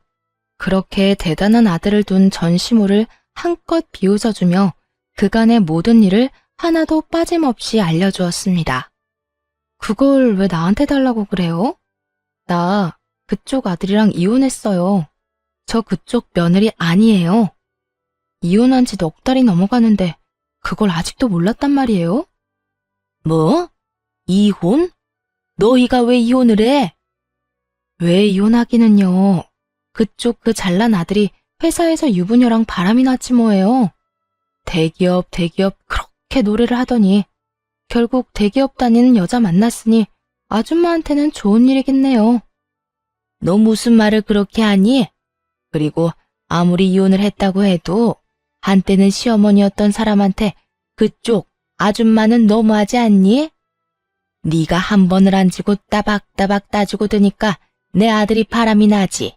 그렇게 대단한 아들을 둔 전 시모를 한껏 비웃어주며 그간의 모든 일을 하나도 빠짐없이 알려주었습니다. 그걸 왜 나한테 달라고 그래요? 나 그쪽 아들이랑 이혼했어요. 저 그쪽 며느리 아니에요. 이혼한 지 넉 달이 넘어가는데 그걸 아직도 몰랐단 말이에요? 뭐? 이혼? 너희가 왜 이혼을 해? 왜 이혼하기는요. 그쪽 그 잘난 아들이 회사에서 유부녀랑 바람이 났지 뭐예요. 대기업 그렇게 노래를 하더니 결국 대기업 다니는 여자 만났으니 아줌마한테는 좋은 일이겠네요. 너 무슨 말을 그렇게 하니? 그리고 아무리 이혼을 했다고 해도 한때는 시어머니였던 사람한테 그쪽 아줌마는 너무하지 않니? 네가 한 번을 안 지고 따박따박 따지고 드니까 내 아들이 바람이 나지.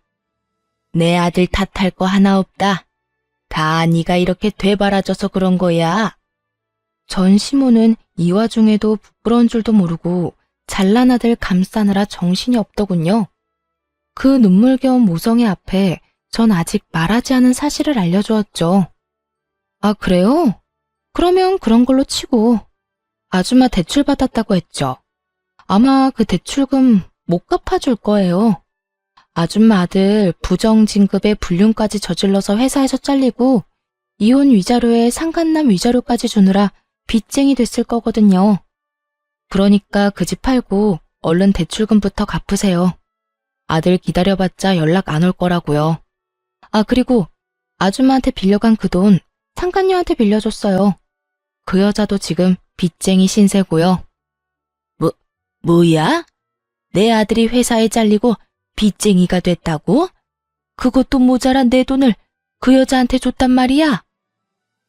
내 아들 탓할 거 하나 없다. 다 네가 이렇게 되바라져서 그런 거야. 전 시모는 이 와중에도 부끄러운 줄도 모르고 잘난 아들 감싸느라 정신이 없더군요. 그 눈물겨운 모성애 앞에 전 아직 말하지 않은 사실을 알려주었죠. 아, 그래요? 그러면 그런 걸로 치고 아줌마 대출 받았다고 했죠. 아마 그 대출금 못 갚아줄 거예요. 아줌마 아들 부정진급에 불륜까지 저질러서 회사에서 잘리고 이혼 위자료에 상간남 위자료까지 주느라 빚쟁이 됐을 거거든요. 그러니까 그 집 팔고 얼른 대출금부터 갚으세요. 아들 기다려봤자 연락 안 올 거라고요. 아, 그리고 아줌마한테 빌려간 그 돈 상간녀한테 빌려줬어요. 그 여자도 지금 빚쟁이 신세고요. 뭐야? 내 아들이 회사에 잘리고 빚쟁이가 됐다고? 그것도 모자란 내 돈을 그 여자한테 줬단 말이야?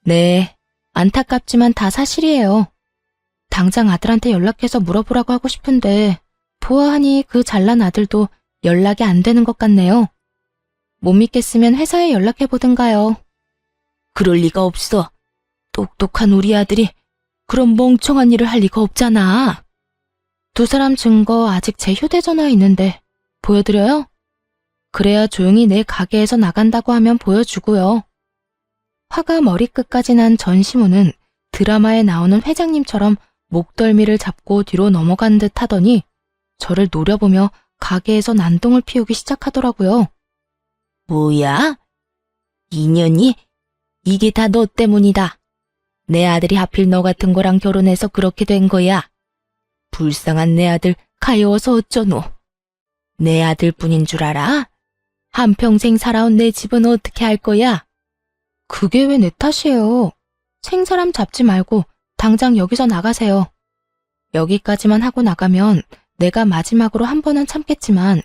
네, 안타깝지만 다 사실이에요. 당장 아들한테 연락해서 물어보라고 하고 싶은데 보아하니 그 잘난 아들도 연락이 안 되는 것 같네요. 못 믿겠으면 회사에 연락해보든가요. 그럴 리가 없어. 똑똑한 우리 아들이 그런 멍청한 일을 할 리가 없잖아. 두 사람 증거 아직 제 휴대전화에 있는데 보여드려요? 그래야 조용히 내 가게에서 나간다고 하면 보여주고요. 화가 머리끝까지 난 전시모는 드라마에 나오는 회장님처럼 목덜미를 잡고 뒤로 넘어간 듯 하더니 저를 노려보며 가게에서 난동을 피우기 시작하더라고요. 뭐야? 인연이? 이게 다 너 때문이다. 내 아들이 하필 너 같은 거랑 결혼해서 그렇게 된 거야. 불쌍한 내 아들 가여워서 어쩌노. 내 아들뿐인 줄 알아? 한평생 살아온 내 집은 어떻게 할 거야? 그게 왜 내 탓이에요. 생사람 잡지 말고 당장 여기서 나가세요. 여기까지만 하고 나가면 내가 마지막으로 한 번은 참겠지만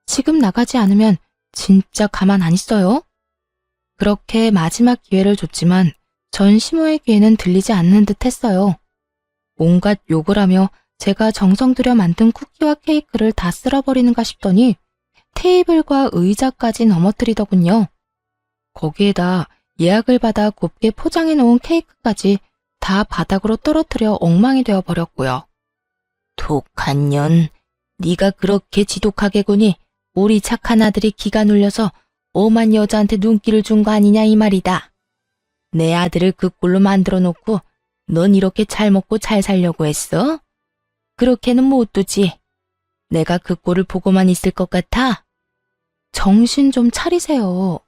지금 나가지 않으면 진짜 가만 안 있어요. 그렇게 마지막 기회를 줬지만 전 시모의 귀에는 들리지 않는 듯 했어요. 온갖 욕을 하며 제가 정성 들여 만든 쿠키와 케이크를 다 쓸어버리는가 싶더니 테이블과 의자까지 넘어뜨리더군요. 거기에다 예약을 받아 곱게 포장해 놓은 케이크까지 다 바닥으로 떨어뜨려 엉망이 되어 버렸고요. 독한 년, 네가 그렇게 지독하게 구니 우리 착한 아들이 기가 눌려서 오만 여자한테 눈길을 준 거 아니냐 이 말이다. 내 아들을 그 꼴로 만들어 놓고 넌 이렇게 잘 먹고 잘 살려고 했어? 그렇게는 못 두지. 내가 그 꼴을 보고만 있을 것 같아? 정신 좀 차리세요.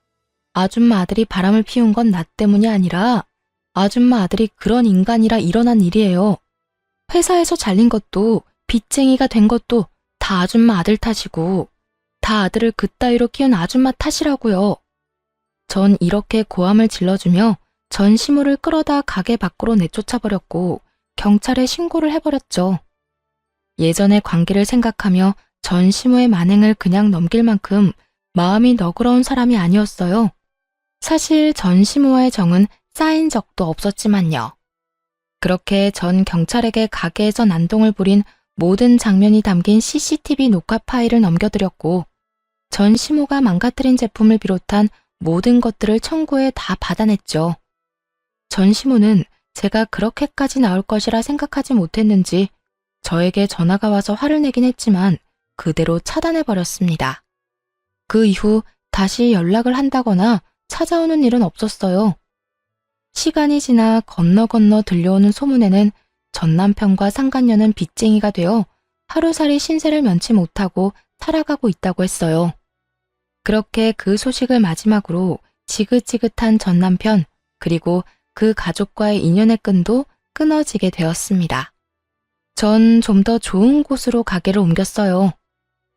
아줌마 아들이 바람을 피운 건 나 때문이 아니라 아줌마 아들이 그런 인간이라 일어난 일이에요. 회사에서 잘린 것도 빚쟁이가 된 것도 다 아줌마 아들 탓이고 다 아들을 그따위로 키운 아줌마 탓이라고요. 전 이렇게 고함을 질러주며 전 시모를 끌어다 가게 밖으로 내쫓아버렸고 경찰에 신고를 해버렸죠. 예전의 관계를 생각하며 전 시모의 만행을 그냥 넘길 만큼 마음이 너그러운 사람이 아니었어요. 사실 전 시모와의 정은 쌓인 적도 없었지만요. 그렇게 전 경찰에게 가게에서 난동을 부린 모든 장면이 담긴 CCTV 녹화 파일을 넘겨드렸고 전 시모가 망가뜨린 제품을 비롯한 모든 것들을 청구해 다 받아냈죠. 전 시모는 제가 그렇게까지 나올 것이라 생각하지 못했는지 저에게 전화가 와서 화를 내긴 했지만 그대로 차단해버렸습니다. 그 이후 다시 연락을 한다거나 찾아오는 일은 없었어요. 시간이 지나 건너 들려오는 소문에는 전 남편과 상간녀는 빚쟁이가 되어 하루살이 신세를 면치 못하고 살아가고 있다고 했어요. 그렇게 그 소식을 마지막으로 지긋지긋한 전 남편 그리고 그 가족과의 인연의 끈도 끊어지게 되었습니다. 전 좀 더 좋은 곳으로 가게를 옮겼어요.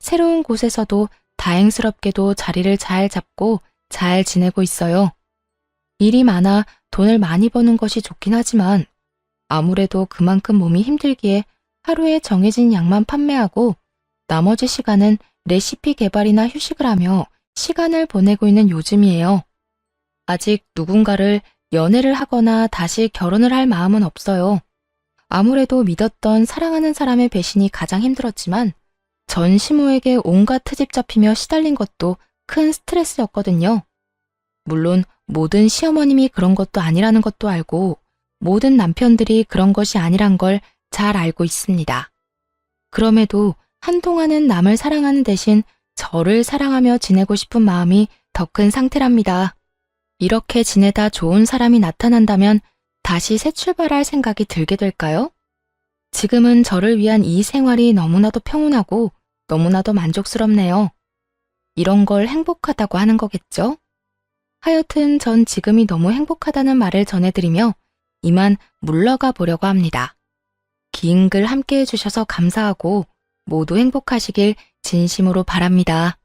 새로운 곳에서도 다행스럽게도 자리를 잘 잡고 잘 지내고 있어요. 일이 많아 돈을 많이 버는 것이 좋긴 하지만 아무래도 그만큼 몸이 힘들기에 하루에 정해진 양만 판매하고 나머지 시간은 레시피 개발이나 휴식을 하며 시간을 보내고 있는 요즘이에요. 아직 누군가를 연애를 하거나 다시 결혼을 할 마음은 없어요. 아무래도 믿었던 사랑하는 사람의 배신이 가장 힘들었지만 전 시모에게 온갖 트집 잡히며 시달린 것도 큰 스트레스였거든요. 물론 모든 시어머님이 그런 것도 아니라는 것도 알고 모든 남편들이 그런 것이 아니란 걸 잘 알고 있습니다. 그럼에도 한동안은 남을 사랑하는 대신 저를 사랑하며 지내고 싶은 마음이 더 큰 상태랍니다. 이렇게 지내다 좋은 사람이 나타난다면 다시 새 출발할 생각이 들게 될까요? 지금은 저를 위한 이 생활이 너무나도 평온하고 너무나도 만족스럽네요. 이런 걸 행복하다고 하는 거겠죠? 하여튼 전 지금이 너무 행복하다는 말을 전해드리며 이만 물러가 보려고 합니다. 긴 글 함께 해주셔서 감사하고 모두 행복하시길 진심으로 바랍니다.